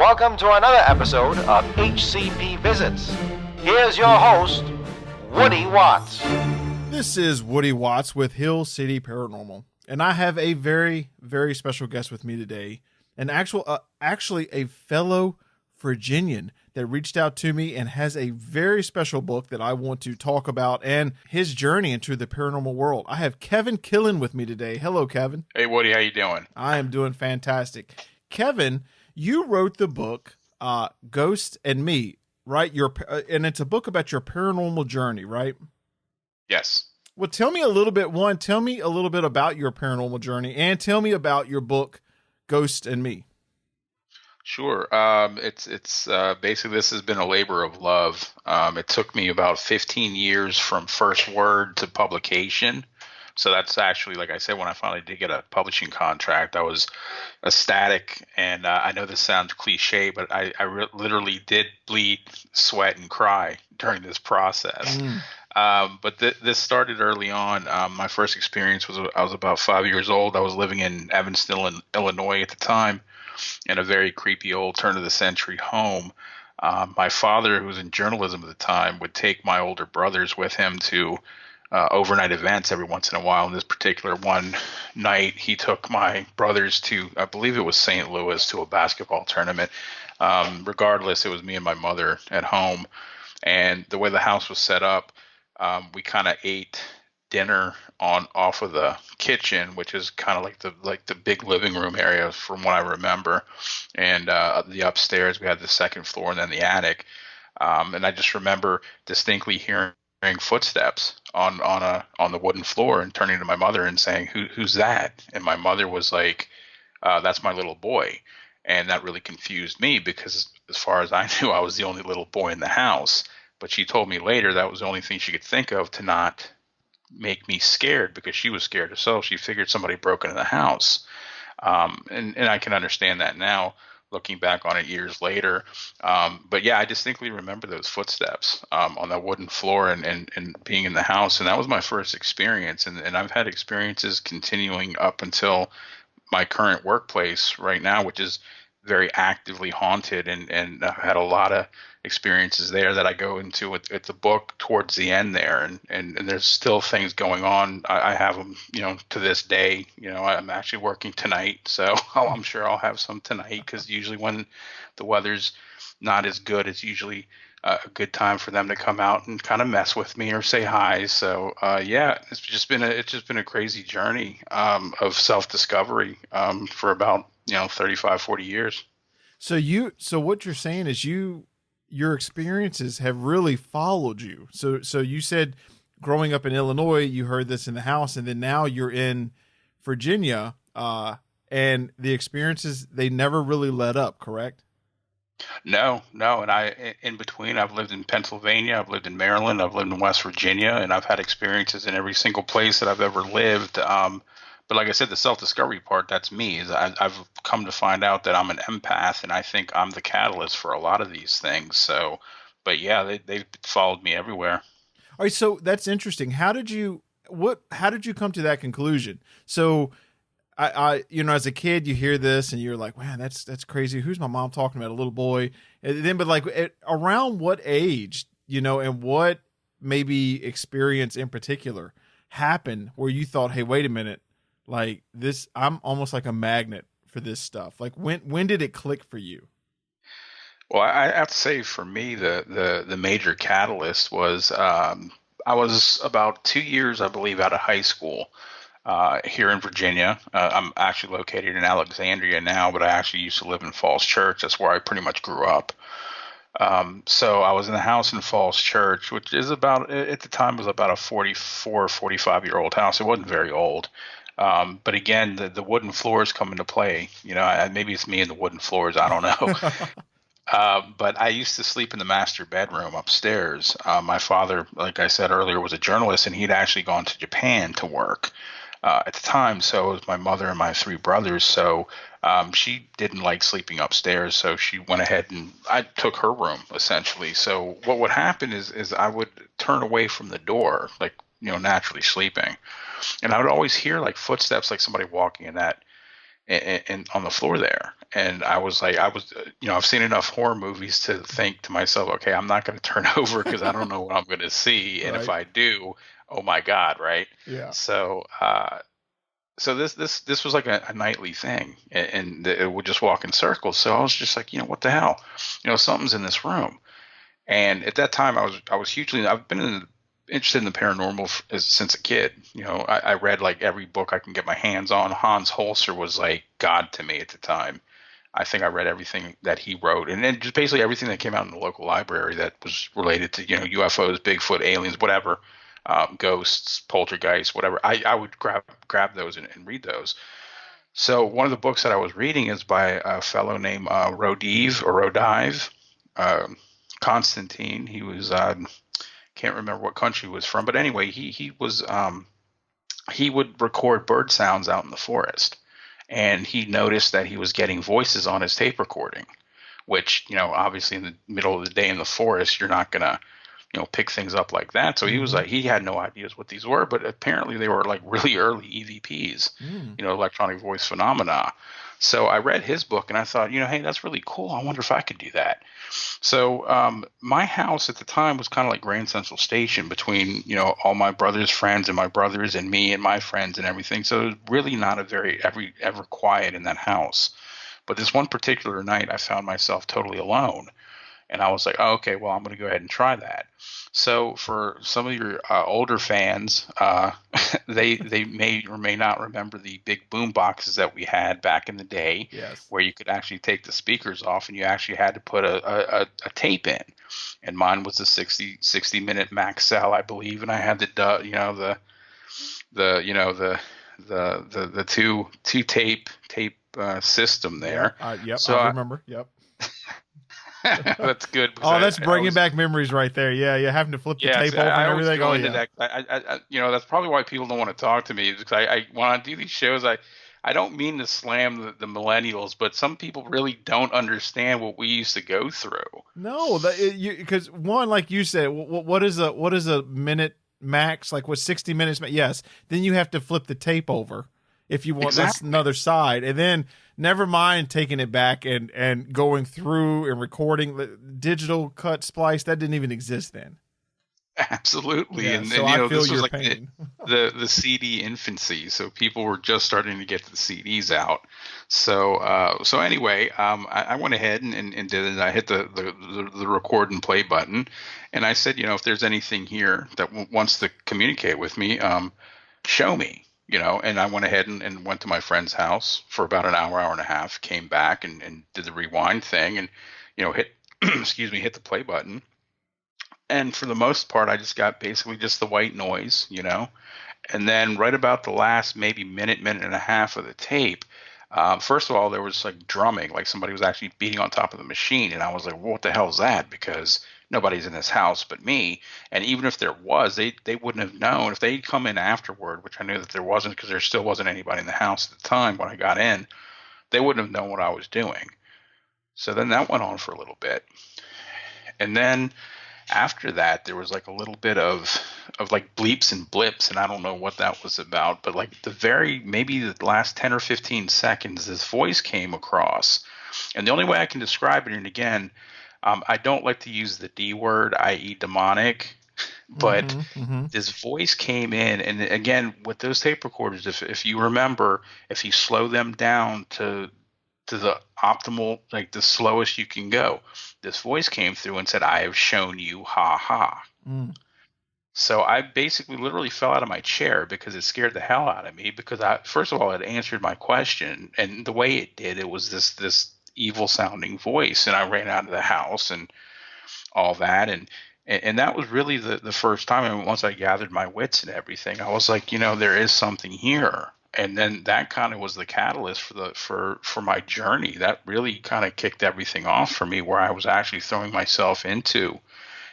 Welcome to another episode of HCP Visits. Here's your host, Woody Watts. This is Woody Watts with Hill City Paranormal, and I have a very, very special guest with me today, actually a fellow Virginian that reached out to me and has a very special book that I want to talk about and his journey into the paranormal world. I have Kevin Killen with me today. Hello, Kevin. Hey, Woody, how you doing? I am doing fantastic. Kevin, you wrote the book Ghost and Me, right? And it's a book about your paranormal journey, right? Yes. Well, tell me a little bit about your paranormal journey and tell me about your book Ghost and Me. Sure. It's basically, this has been a labor of love. It took me about 15 years from first word to publication. So that's actually, like I said, when I finally did get a publishing contract, I was ecstatic. And I know this sounds cliche, but I literally did bleed, sweat, and cry during this process. But this started early on. My first experience was I was about 5 years old. I was living in Evanston, Illinois at the time, in a very creepy old turn-of-the-century home. My father, who was in journalism at the time, would take my older brothers with him to overnight events every once in a while. And this particular one night, he took my brothers to, I believe it was St. Louis, to a basketball tournament. Regardless, it was me and my mother at home. And the way the house was set up, we kind of ate dinner off of the kitchen, which is kind of like the big living room area from what I remember. And the upstairs, we had the second floor and then the attic. And I just remember distinctly hearing footsteps on the wooden floor and turning to my mother and saying, who's that? And my mother was like, that's my little boy. And that really confused me because as far as I knew, I was the only little boy in the house. But she told me later that was the only thing she could think of to not make me scared, because she was scared herself. She figured somebody broke into the house. And I can understand that now, looking back on it years later. But yeah, I distinctly remember those footsteps on that wooden floor and being in the house. And that was my first experience. And I've had experiences continuing up until my current workplace right now, which is very actively haunted, and I've had a lot of experiences there that I go into at the book towards the end there, and there's still things going on. I have them, to this day. I'm actually working tonight, so I'm sure I'll have some tonight, because usually when the weather's not as good, it's usually a good time for them to come out and kind of mess with me or say hi. So yeah, it's just been a crazy journey of self-discovery for about 35, 40 years. So what you're saying is your experiences have really followed you. So you said growing up in Illinois, you heard this in the house, and then now you're in Virginia, and the experiences, they never really let up, correct? No. And in between, I've lived in Pennsylvania, I've lived in Maryland, I've lived in West Virginia, and I've had experiences in every single place that I've ever lived. But like I said, the self-discovery part, that's me. I've come to find out that I'm an empath, and I think I'm the catalyst for a lot of these things. So, but yeah, they've followed me everywhere. All right, so that's interesting. How did you come to that conclusion? So, I as a kid, you hear this and you're like, man, that's crazy. Who's my mom talking about? A little boy. And then, but like around what age, and what maybe experience in particular happened where you thought, hey, wait a minute. Like this, I'm almost like a magnet for this stuff. Like when did it click for you? Well, I have to say, for me, the major catalyst was I was about 2 years, I believe, out of high school here in Virginia. I'm actually located in Alexandria now, but I actually used to live in Falls Church. That's where I pretty much grew up. So I was in the house in Falls Church, which is about, at the time, was about a 44, 45-year-old house. It wasn't very old. But again, the wooden floors come into play. Maybe it's me and the wooden floors. I don't know. But I used to sleep in the master bedroom upstairs. My father, like I said earlier, was a journalist, and he'd actually gone to Japan to work at the time. So it was my mother and my three brothers. So she didn't like sleeping upstairs. So she went ahead and I took her room, essentially. So what would happen is I would turn away from the door, like, naturally sleeping. And I would always hear like footsteps, like somebody walking in that and on the floor there. And I was like, I've seen enough horror movies to think to myself, okay, I'm not going to turn over because I don't know what I'm going to see. And if Right. I do, oh my God. Right. Yeah. So, so this was like a nightly thing, and it would just walk in circles. So I was just like, what the hell, something's in this room. And at that time, I've been interested in the paranormal since a kid. I read like every book I can get my hands on. Hans Holzer was like God to me at the time. I think I read everything that he wrote, and then just basically everything that came out in the local library that was related to UFOs, Bigfoot, aliens, whatever, ghosts, poltergeists, whatever. I would grab those and read those. So one of the books that I was reading is by a fellow named Rodive Constantine. He was can't remember what country he was from, but anyway, he was he would record bird sounds out in the forest, and he noticed that he was getting voices on his tape recording, which obviously in the middle of the day in the forest you're not gonna pick things up like that. So he was like, he had no ideas what these were, but apparently they were like really early EVPs, electronic voice phenomena. So I read his book and I thought, hey, that's really cool. I wonder if I could do that. So my house at the time was kind of like Grand Central Station between, all my brother's friends and my brothers and me and my friends and everything. So it was really not a very ever quiet in that house. But this one particular night, I found myself totally alone. And I was like, oh, okay, well, I'm going to go ahead and try that. So for some of your older fans, they may or may not remember the big boom boxes that we had back in the day, Yes. where you could actually take the speakers off and you actually had to put a tape in. And mine was a 60 minute max cell, I believe, and I had the two tape system there. Yep. So I remember. Yep. That's good. Oh, that's bringing back memories right there. Yeah, having to flip the tape over and everything. Go into that. I that's probably why people don't want to talk to me, because I when I do these shows, I don't mean to slam the millennials, but some people really don't understand what we used to go through. No, because one, like you said, what is a minute max? Like what 60 minutes? Yes. Then you have to flip the tape over if you want another side, and then never mind taking it back and going through and recording the digital cut splice that didn't even exist then. Absolutely. Yeah, and so I feel this was your like pain. the CD infancy, so people were just starting to get the CDs out. So anyway, I went ahead and did it. I hit the record and play button, and I said, if there's anything here that wants to communicate with me, show me. And I went ahead and went to my friend's house for about an hour and a half, came back and did the rewind thing and, hit, hit the play button. And for the most part, I just got basically just the white noise, and then right about the last maybe minute and a half of the tape, first of all, there was like drumming, like somebody was actually beating on top of the machine. And I was like, well, what the hell is that? Because nobody's in this house but me. And even if there was, they wouldn't have known. If they'd come in afterward, which I knew that there wasn't because there still wasn't anybody in the house at the time when I got in, they wouldn't have known what I was doing. So then that went on for a little bit. And then after that, there was like a little bit of like bleeps and blips, and I don't know what that was about, but like maybe the last 10 or 15 seconds, this voice came across. And the only way I can describe it, and again, I don't like to use the D word, i.e. demonic, but this voice came in. And again, with those tape recorders, if you remember, if you slow them down to the optimal, like the slowest you can go, this voice came through and said, I have shown you, ha ha. So I basically literally fell out of my chair because it scared the hell out of me, because first of all, it answered my question. And the way it did, it was this evil sounding voice, and I ran out of the house and all that. And that was really the first time. And once I gathered my wits and everything, I was like, there is something here. And then that kind of was the catalyst for my journey. That really kind of kicked everything off for me, where I was actually throwing myself into,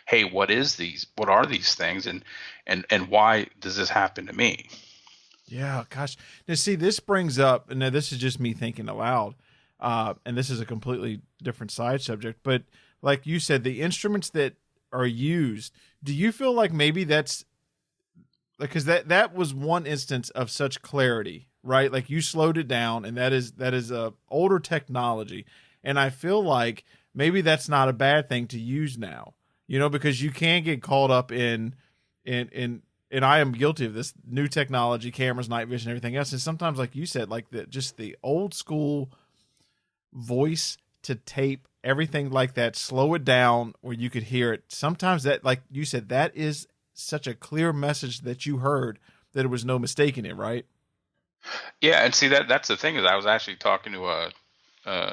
hey, what are these things? And why does this happen to me? Yeah, gosh. Now, see, this brings up, and now this is just me thinking aloud, and this is a completely different side subject, but like you said, the instruments that are used, do you feel like maybe that's, because that was one instance of such clarity, right? Like you slowed it down, and that is a older technology. And I feel like maybe that's not a bad thing to use now, because you can get caught up in and I am guilty of this new technology, cameras, night vision, everything else. And sometimes, like you said, like just the old school voice to tape, everything like that, slow it down where you could hear it. Sometimes that, like you said, that is such a clear message that you heard that there was no mistaking it, right? Yeah, and see that's the thing is I was actually talking to a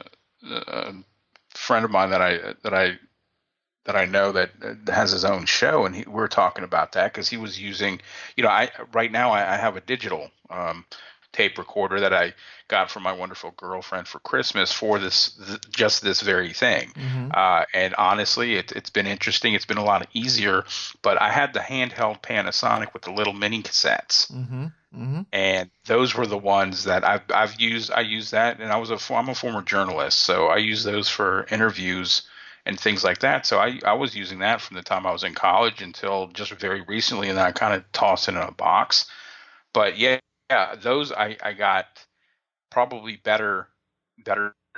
friend of mine that I know that has his own show, and we're talking about that because he was using, right now I have a digital tape recorder that I got from my wonderful girlfriend for Christmas for just this very thing. And honestly, it's been interesting. It's been a lot easier, but I had the handheld Panasonic with the little mini cassettes. And those were the ones that I've used. I use that, and I'm a former journalist, so I use those for interviews and things like that. So I was using that from the time I was in college until just very recently, and then I kind of tossed it in a box. But yeah, those I got probably better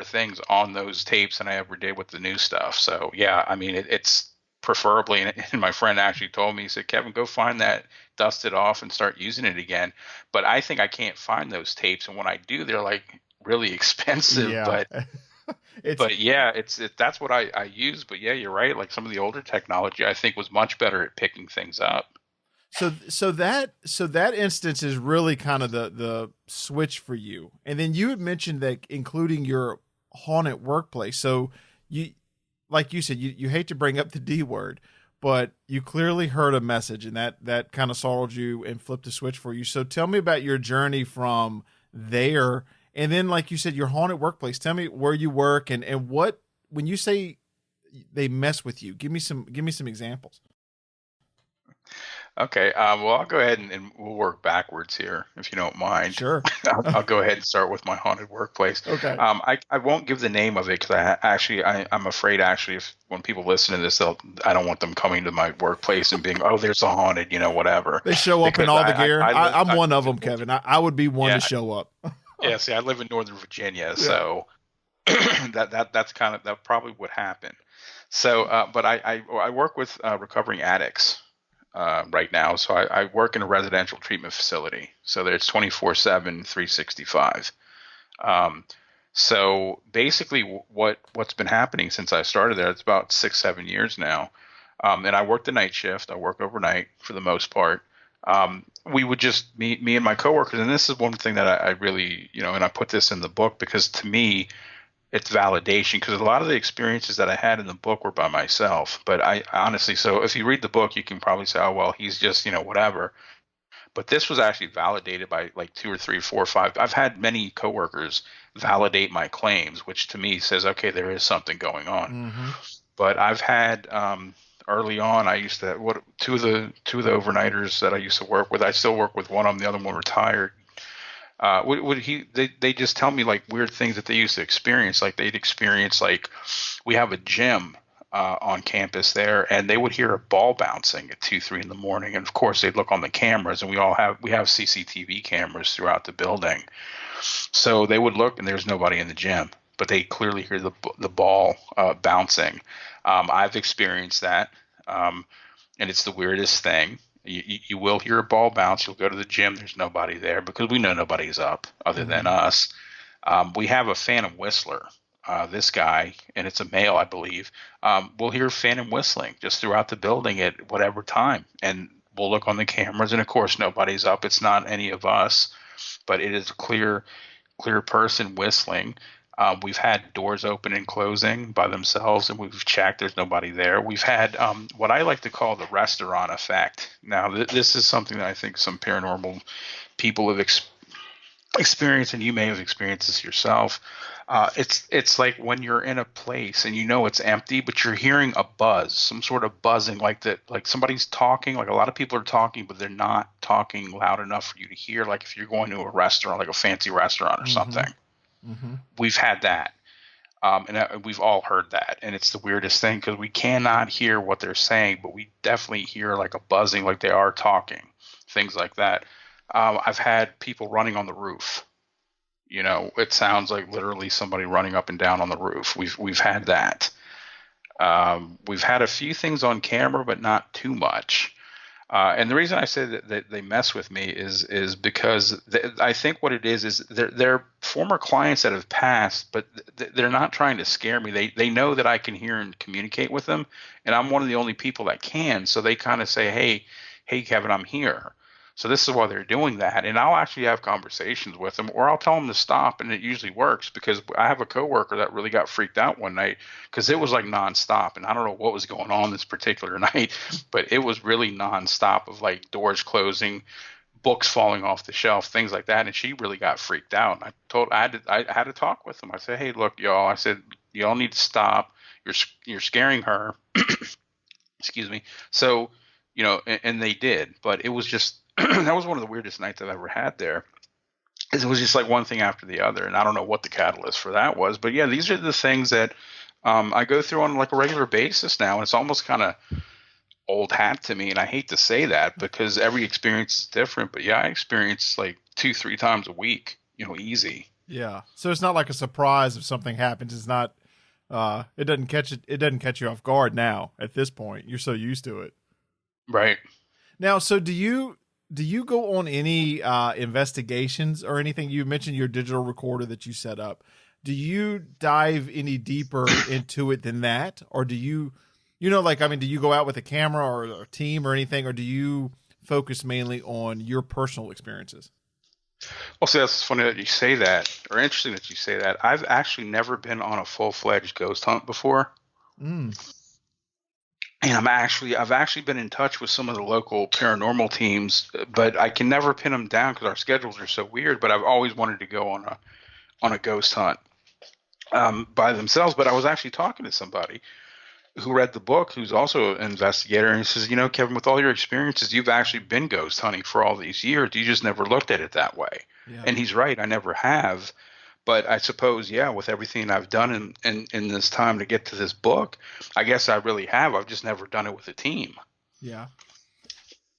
things on those tapes than I ever did with the new stuff. So yeah, I mean it's preferably, and my friend actually told me, he said, Kevin, go find that, dust it off, and start using it again. But I think I can't find those tapes, and when I do, they're like really expensive. Yeah. But yeah, that's what I use. But yeah, you're right. Like some of the older technology, I think was much better at picking things up. So that instance is really kind of the switch for you. And then you had mentioned that including your haunted workplace. So you, like you said, you hate to bring up the D word, but you clearly heard a message, and that kind of startled you and flipped a switch for you. So tell me about your journey from there. And then, like you said, your haunted workplace. Tell me where you work and what, when you say they mess with you, give me some examples. Okay. Well, I'll go ahead and we'll work backwards here, if you don't mind. Sure. I'll go ahead and start with my haunted workplace. Okay. I won't give the name of it because I'm afraid actually if when people listen to this, I don't want them coming to my workplace and being, oh, there's a haunted, whatever. They show up in all the gear. I'm one of them, Kevin. Kevin. I would be one to show up. Yeah. See, I live in Northern Virginia, so that's kind of that probably would happen. So, but I work with recovering addicts. Right now. So I work in a residential treatment facility. So there's 24/7, 365. So basically what's been happening since I started there, it's about 6-7 years now. And I work the night shift. I work overnight for the most part. We would just me and my coworkers. And this is one thing that I really, and I put this in the book because to me, it's validation because a lot of the experiences that I had in the book were by myself. But I honestly, so if you read the book, you can probably say, oh, well, he's just, whatever. But this was actually validated by like 2 or 3, 4 or 5. I've had many coworkers validate my claims, which to me says, okay, there is something going on. But I've had early on, I used to, two of the overnighters that I used to work with, I still work with one of them, the other one retired. They just tell me like weird things that they used to experience. Like they'd experience like we have a gym on campus there, and they would hear a ball bouncing at 2-3 in the morning. And of course they'd look on the cameras, and we have CCTV cameras throughout the building. So they would look, and there's nobody in the gym, but they clearly hear the ball bouncing. I've experienced that, and it's the weirdest thing. You will hear a ball bounce. You'll go to the gym. There's nobody there because we know nobody's up other than us. We have a phantom whistler. This guy, and it's a male, I believe, we'll hear phantom whistling just throughout the building at whatever time. And we'll look on the cameras, and of course, nobody's up. It's not any of us, but it is a clear person whistling. We've had doors open and closing by themselves, and we've checked. There's nobody there. We've had what I like to call the restaurant effect. Now, this is something that I think some paranormal people have experienced, and you may have experienced this yourself. It's like when you're in a place and it's empty, but you're hearing a buzz, some sort of buzzing, like somebody's talking. Like a lot of people are talking, but they're not talking loud enough for you to hear. Like if you're going to a restaurant, like a fancy restaurant or something. We've had that, and we've all heard that, and it's the weirdest thing because we cannot hear what they're saying, but we definitely hear like a buzzing, like they are talking, things like that. I've had people running on the roof, It sounds like literally somebody running up and down on the roof. We've had that. We've had a few things on camera, but not too much. And the reason I say that they mess with me is because I think what it is they're former clients that have passed, but they're not trying to scare me. They know that I can hear and communicate with them, and I'm one of the only people that can. So they kind of say, hey, Kevin, I'm here. So this is why they're doing that. And I'll actually have conversations with them, or I'll tell them to stop, and it usually works because I have a coworker that really got freaked out one night because it was like nonstop. And I don't know what was going on this particular night, but it was really nonstop of like doors closing, books falling off the shelf, things like that. And she really got freaked out. And I had to talk with them. I said, hey, look, y'all, I said, y'all need to stop. You're scaring her. Excuse me. So, and they did, but it was just, that was one of the weirdest nights I've ever had there. It was just like one thing after the other, and I don't know what the catalyst for that was, but yeah, these are the things that I go through on like a regular basis now, and it's almost kind of old hat to me, and I hate to say that because every experience is different, but yeah, I experience like 2-3 times a week, easy. Yeah, so it's not like a surprise if something happens. It's not. It doesn't catch you off guard now. At this point, you're so used to it. Right. Now, so do you go on any investigations or anything? You mentioned your digital recorder that you set up. Do you dive any deeper into it than that? Or do you, do you go out with a camera or a team or anything? Or do you focus mainly on your personal experiences? Well, see, that's funny that you say that, or interesting that you say that. I've actually never been on a full-fledged ghost hunt before. Mm. And I've actually been in touch with some of the local paranormal teams, but I can never pin them down because our schedules are so weird. But I've always wanted to go on a ghost hunt by themselves. But I was actually talking to somebody who read the book, who's also an investigator, and he says, Kevin, with all your experiences, you've actually been ghost hunting for all these years. You just never looked at it that way. Yeah. And he's right. I never have. But I suppose, yeah, with everything I've done in this time to get to this book, I guess I really have. I've just never done it with a team. Yeah.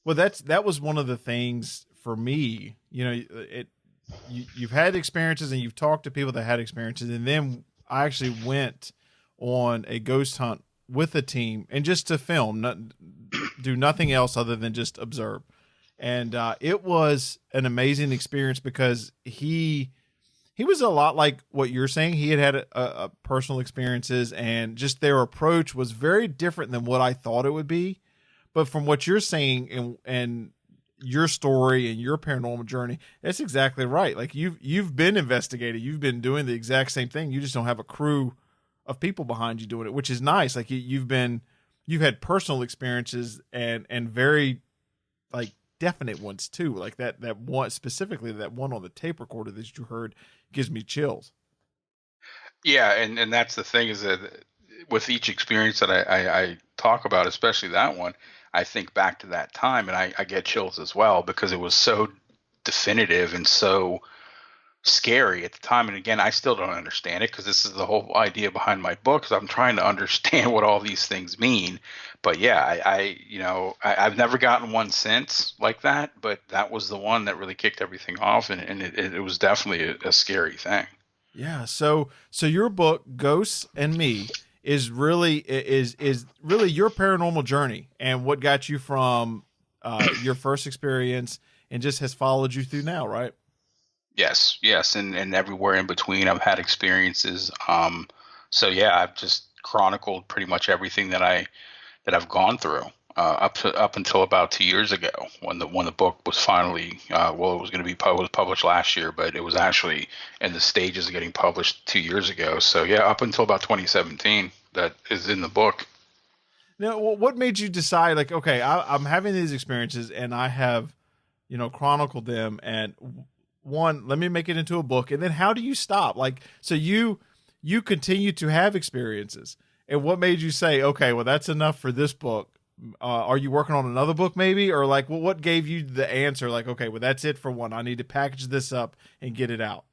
Well, that was one of the things for me. You've had experiences and you've talked to people that had experiences, and then I actually went on a ghost hunt with a team and just to film, do nothing else other than just observe. And it was an amazing experience because he was a lot like what you're saying. He had a personal experiences, and just their approach was very different than what I thought it would be. But from what you're saying and your story and your paranormal journey, that's exactly right. Like you've been investigating, you've been doing the exact same thing. You just don't have a crew of people behind you doing it, which is nice. Like you've had personal experiences and very like definite ones too. Like that one specifically, that one on the tape recorder that you heard gives me chills. Yeah, and that's the thing, is that with each experience that I talk about, especially that one, I think back to that time and I get chills as well because it was so definitive and so scary at the time. And again, I still don't understand it because this is the whole idea behind my book, because I'm trying to understand what all these things mean. But yeah, I've never gotten one since like that, but that was the one that really kicked everything off, and it was definitely a scary thing. Yeah. So your book, Ghosts and Me, is really your paranormal journey and what got you from your first experience and just has followed you through now, right? Yes, and everywhere in between, I've had experiences. So yeah, I've just chronicled pretty much everything that I've gone through up until about 2 years ago when the book was finally it was going to be published last year, but it was actually in the stages of getting published 2 years ago. So yeah, up until about 2017, that is in the book. Now, what made you decide, like, okay, I'm having these experiences and I have, chronicled them, and one, let me make it into a book. And then how do you stop? Like, so you continue to have experiences, and what made you say, okay, well, that's enough for this book? Are you working on another book maybe? Or like, well, what gave you the answer? Like, okay, well, that's it for one. I need to package this up and get it out.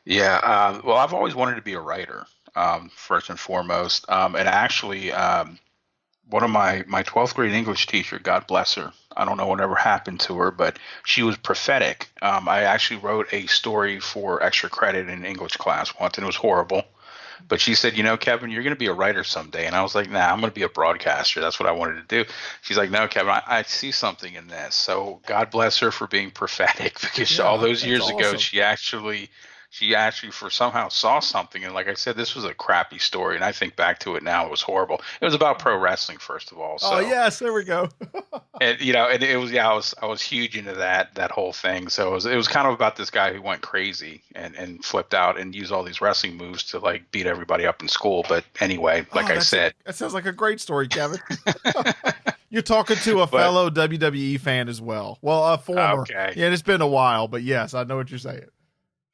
Yeah. Well, I've always wanted to be a writer, first and foremost. And actually, one of my 12th grade English teacher, God bless her, I don't know whatever happened to her, but she was prophetic. I actually wrote a story for extra credit in English class once, and it was horrible. But she said, Kevin, you're going to be a writer someday. And I was like, nah, I'm going to be a broadcaster. That's what I wanted to do. She's like, no, Kevin, I see something in this. So God bless her for being prophetic, because all those years ago, she actually for somehow saw something. And like I said, this was a crappy story. And I think back to it now, it was horrible. It was about pro wrestling, first of all. So, oh yes, there we go. and and it was, I was huge into that whole thing. So it was kind of about this guy who went crazy and flipped out and used all these wrestling moves to like beat everybody up in school. But anyway, like I said, that sounds like a great story, Kevin. You're talking to a fellow WWE fan as well. Well, a former. Okay. Yeah, it's been a while, but yes, I know what you're saying.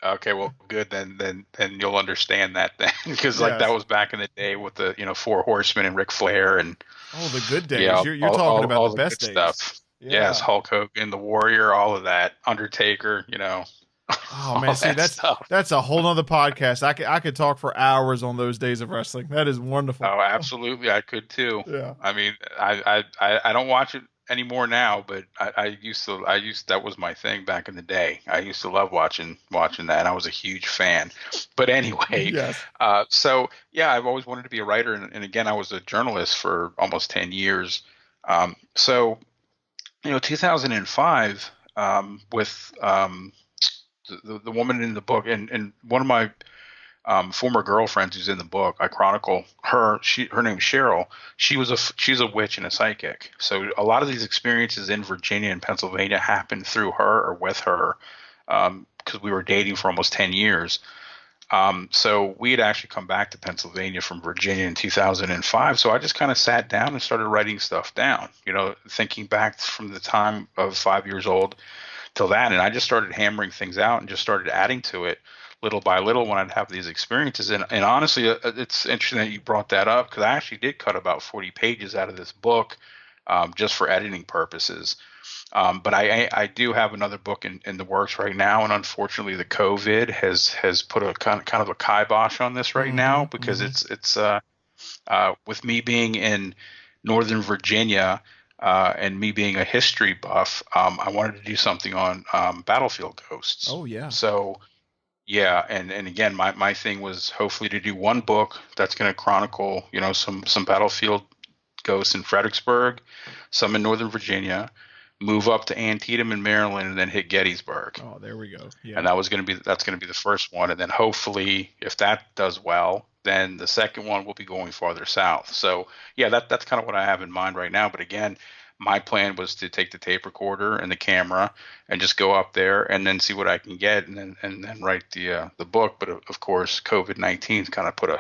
Okay, well, good. Then you'll understand that then, because like that was back in the day with the Four Horsemen and Ric Flair and the good days. You're talking about the best days. Stuff. Yeah. Yes, Hulk Hogan, the Warrior, all of that. Undertaker, Oh man, see that's a whole nother podcast. I could talk for hours on those days of wrestling. That is wonderful. Oh, absolutely, I could too. Yeah. I mean, I don't watch it anymore now, but I used that was my thing back in the day. I used to love watching that. I was a huge fan. But anyway, yes. So yeah, I've always wanted to be a writer, and again, I was a journalist for almost 10 years. So 2005, with the woman in the book, and one of my former girlfriends who's in the book, I chronicle her. Her name's Cheryl. She's a witch and a psychic. So a lot of these experiences in Virginia and Pennsylvania happened through her or with her, because we were dating for almost 10 years. So we had actually come back to Pennsylvania from Virginia in 2005. So I just kind of sat down and started writing stuff down, thinking back from the time of 5 years old till that. And I just started hammering things out and just started adding to it little by little when I'd have these experiences. And honestly, it's interesting that you brought that up, because I actually did cut about 40 pages out of this book, just for editing purposes. But I do have another book in the works right now, and unfortunately, the COVID has put a kind of a kibosh on this right now, because it's with me being in Northern Virginia and me being a history buff, I wanted to do something on battlefield ghosts. Oh yeah. So yeah, and again, my thing was hopefully to do one book that's going to chronicle some battlefield ghosts in Fredericksburg, some in Northern Virginia, move up to Antietam in Maryland, and then hit Gettysburg. Oh, there we go. Yeah. And that's going to be the first one. And then hopefully, if that does well, then the second one will be going farther south. So yeah, that's kind of what I have in mind right now. But again, my plan was to take the tape recorder and the camera and just go up there and then see what I can get, and then write the book. But of course, COVID-19 kind of put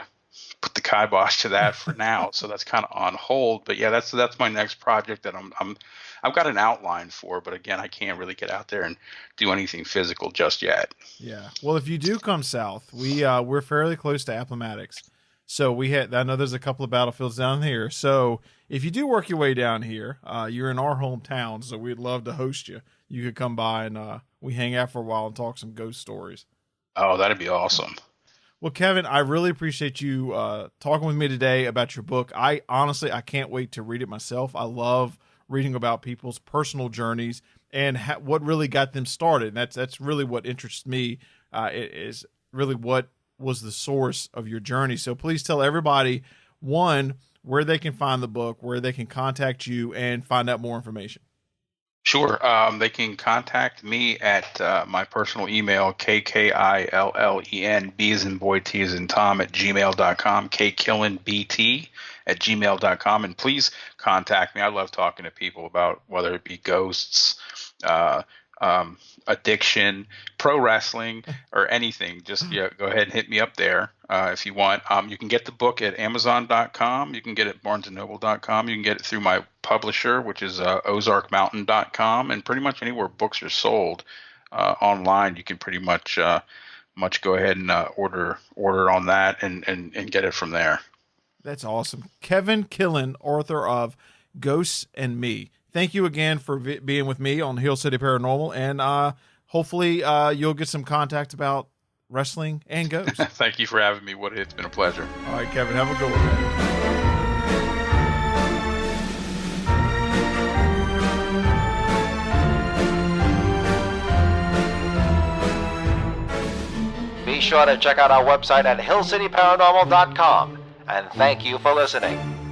the kibosh to that for now. So that's kind of on hold. But yeah, that's my next project that I've got an outline for, but again, I can't really get out there and do anything physical just yet. Yeah. Well, if you do come south, we're fairly close to Appomattox. So I know there's a couple of battlefields down here. So if you do work your way down here, you're in our hometown, so we'd love to host you. You could come by and we hang out for a while and talk some ghost stories. Oh, that'd be awesome. Well, Kevin, I really appreciate you talking with me today about your book. I can't wait to read it myself. I love reading about people's personal journeys and what really got them started. And that's really what interests me. Is really what was the source of your journey. So please tell everybody, one, where they can find the book, where they can contact you and find out more information. Sure. They can contact me at my personal email, KKILLEN, B as in boy, T as in Tom, at gmail.com, KKillenBT at gmail.com. And please contact me. I love talking to people about whether it be ghosts, addiction, pro wrestling, or anything. Just go ahead and hit me up there if you want. You can get the book at Amazon.com. You can get it at BarnesandNoble.com. You can get it through my publisher, which is OzarkMountain.com, and pretty much anywhere books are sold online. You can pretty much go ahead and order on that and get it from there. That's awesome. Kevin Killen, author of Ghosts and Me. Thank you again for being with me on Hill City Paranormal, and hopefully you'll get some contact about wrestling and ghosts. Thank you for having me, Woody. It's been a pleasure. All right, Kevin, have a good one, man. Be sure to check out our website at hillcityparanormal.com. And thank you for listening.